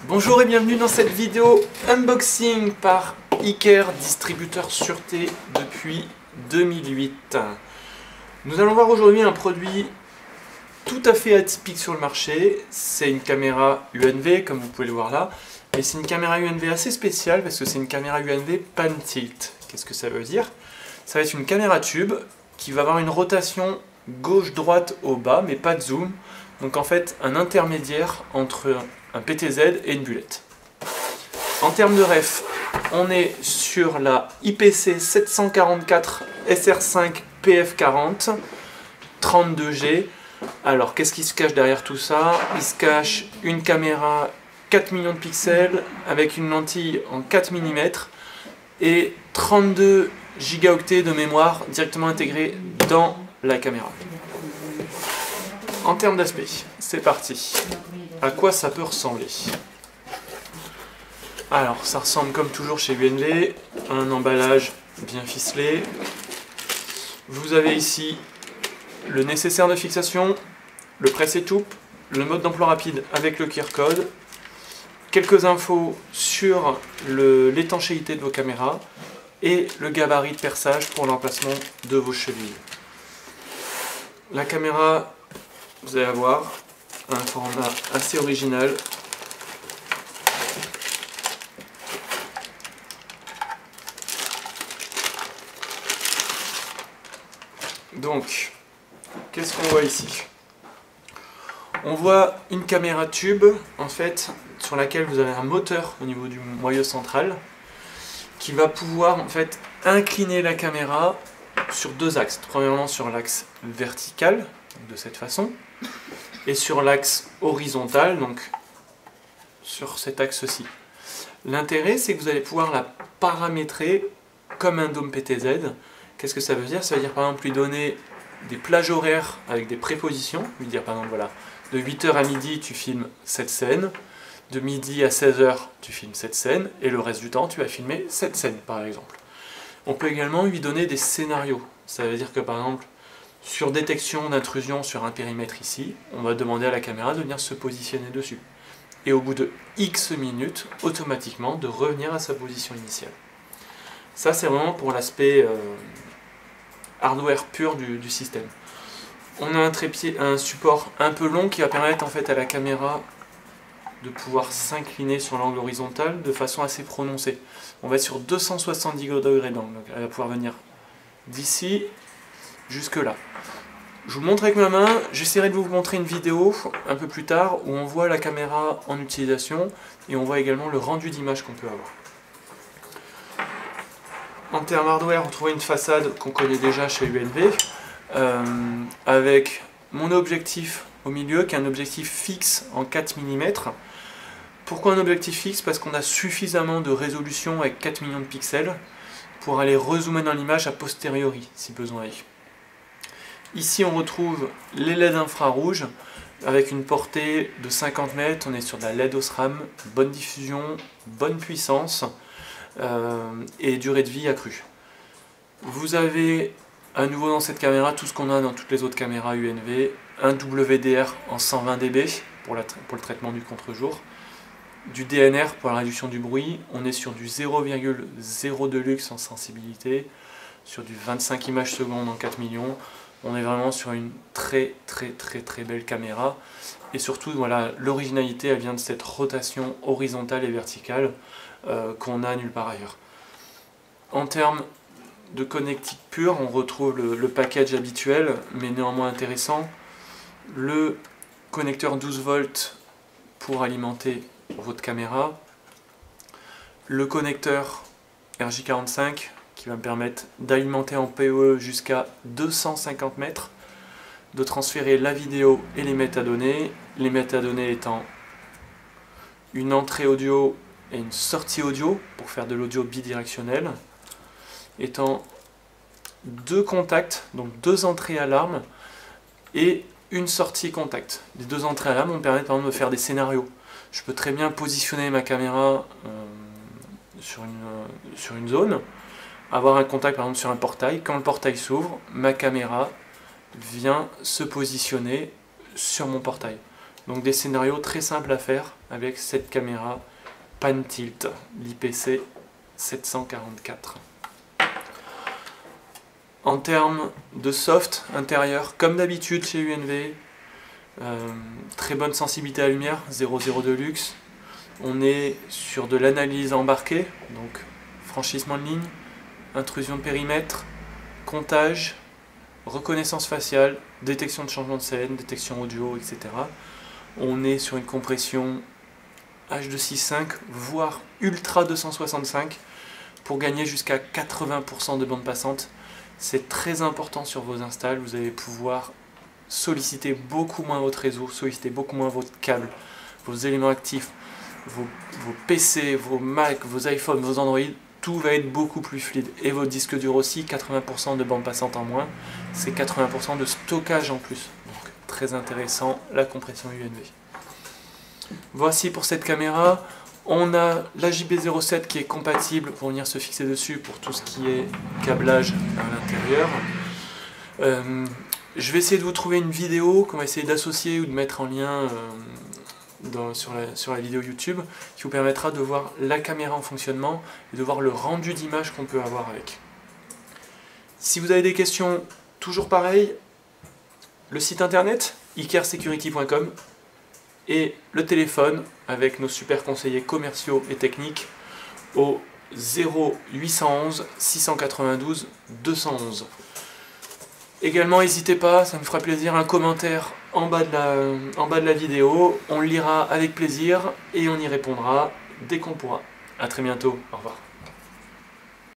Bonjour et bienvenue dans cette vidéo unboxing par Iker, distributeur sûreté depuis 2008. Nous allons voir aujourd'hui un produit tout à fait atypique sur le marché. C'est une caméra UNV comme vous pouvez le voir là. Mais c'est une caméra UNV assez spéciale parce que c'est une caméra UNV pan tilt. Qu'est-ce que ça veut dire? Ça va être une caméra tube qui va avoir une rotation gauche-droite au bas mais pas de zoom. Donc en fait un intermédiaire entre un PTZ et une bullette. En termes de ref, on est sur la IPC 744 SR5 PF40 32G. Alors qu'est-ce qui se cache derrière tout ça? Il se cache une caméra 4 millions de pixels avec une lentille en 4 mm et 32 gigaoctets de mémoire directement intégrée dans la caméra. En termes d'aspect, c'est parti. À quoi ça peut ressembler? Alors, ça ressemble comme toujours chez UNV, à un emballage bien ficelé. Vous avez ici le nécessaire de fixation, le press et toupe, le mode d'emploi rapide avec le QR code, quelques infos sur l'étanchéité de vos caméras et le gabarit de perçage pour l'emplacement de vos chevilles. La caméra, vous allez avoir un format assez original. Donc, qu'est-ce qu'on voit ici? On voit une caméra tube, en fait, sur laquelle vous avez un moteur au niveau du noyau central, qui va pouvoir, en fait, incliner la caméra sur deux axes. Premièrement, sur l'axe vertical, de cette façon, et sur l'axe horizontal, donc sur cet axe-ci. L'intérêt, c'est que vous allez pouvoir la paramétrer comme un dôme PTZ. Qu'est-ce que ça veut dire? Ça veut dire par exemple lui donner des plages horaires avec des prépositions, lui dire par exemple voilà, de 8h à midi tu filmes cette scène, de midi à 16h tu filmes cette scène, et le reste du temps tu vas filmer cette scène par exemple. On peut également lui donner des scénarios. Ça veut dire que par exemple, sur détection d'intrusion sur un périmètre ici, on va demander à la caméra de venir se positionner dessus. Et au bout de X minutes, automatiquement, de revenir à sa position initiale. Ça, c'est vraiment pour l'aspect hardware pur du système. On a un support un peu long qui va permettre en fait à la caméra de pouvoir s'incliner sur l'angle horizontal de façon assez prononcée. On va être sur 270 degrés d'angle, donc elle va pouvoir venir d'ici jusque là. Je vous le montre avec ma main, j'essaierai de vous montrer une vidéo un peu plus tard où on voit la caméra en utilisation et on voit également le rendu d'image qu'on peut avoir. En termes hardware, on trouve une façade qu'on connaît déjà chez UNV avec mon objectif au milieu qui est un objectif fixe en 4 mm. Pourquoi un objectif fixe? Parce qu'on a suffisamment de résolution avec 4 millions de pixels pour aller rezoomer dans l'image a posteriori si besoin est. Ici on retrouve les LED infrarouges avec une portée de 50 mètres, on est sur de la LED OSRAM, bonne diffusion, bonne puissance et durée de vie accrue. Vous avez à nouveau dans cette caméra tout ce qu'on a dans toutes les autres caméras UNV, un WDR en 120 dB pour le traitement du contre-jour, du DNR pour la réduction du bruit, on est sur du 0,02 lux en sensibilité, sur du 25 images secondes en 4 millions. On est vraiment sur une très belle caméra et surtout voilà, l'originalité elle vient de cette rotation horizontale et verticale qu'on a nulle part ailleurs. En termes de connectique pure, on retrouve le package habituel mais néanmoins intéressant, le connecteur 12 volts pour alimenter votre caméra, le connecteur RJ45 qui va me permettre d'alimenter en PoE jusqu'à 250 mètres, de transférer la vidéo et les métadonnées étant une entrée audio et une sortie audio pour faire de l'audio bidirectionnel, étant deux contacts, donc deux entrées alarmes et une sortie contact. Les deux entrées alarmes vont me permettre par exemple de faire des scénarios. Je peux très bien positionner ma caméra sur une zone, avoir un contact par exemple sur un portail. Quand le portail s'ouvre, ma caméra vient se positionner sur mon portail. Donc des scénarios très simples à faire avec cette caméra Pan Tilt, l'IPC 744. En termes de soft intérieur, comme d'habitude chez UNV, très bonne sensibilité à la lumière, 0,02 lux. On est sur de l'analyse embarquée, donc franchissement de ligne, intrusion de périmètre, comptage, reconnaissance faciale, détection de changement de scène, détection audio, etc. On est sur une compression H265, voire Ultra 265, pour gagner jusqu'à 80% de bande passante. C'est très important sur vos installs, vous allez pouvoir solliciter beaucoup moins votre réseau, solliciter beaucoup moins votre câble, vos éléments actifs, vos PC, vos Mac, vos iPhones, vos Android, tout va être beaucoup plus fluide. Et votre disque dur aussi, 80% de bande passante en moins, c'est 80% de stockage en plus. Donc très intéressant, la compression UNV. Voici pour cette caméra. On a la JB07 qui est compatible pour venir se fixer dessus pour tout ce qui est câblage à l'intérieur. Je vais essayer de vous trouver une vidéo qu'on va essayer d'associer ou de mettre en lien sur la vidéo YouTube qui vous permettra de voir la caméra en fonctionnement et de voir le rendu d'image qu'on peut avoir avec. Si vous avez des questions, toujours pareil, le site internet ikersecurity.com et le téléphone avec nos super conseillers commerciaux et techniques au 0811 692 211. Également, n'hésitez pas, ça me fera plaisir, un commentaire en bas de la vidéo. On le lira avec plaisir et on y répondra dès qu'on pourra. A très bientôt, au revoir.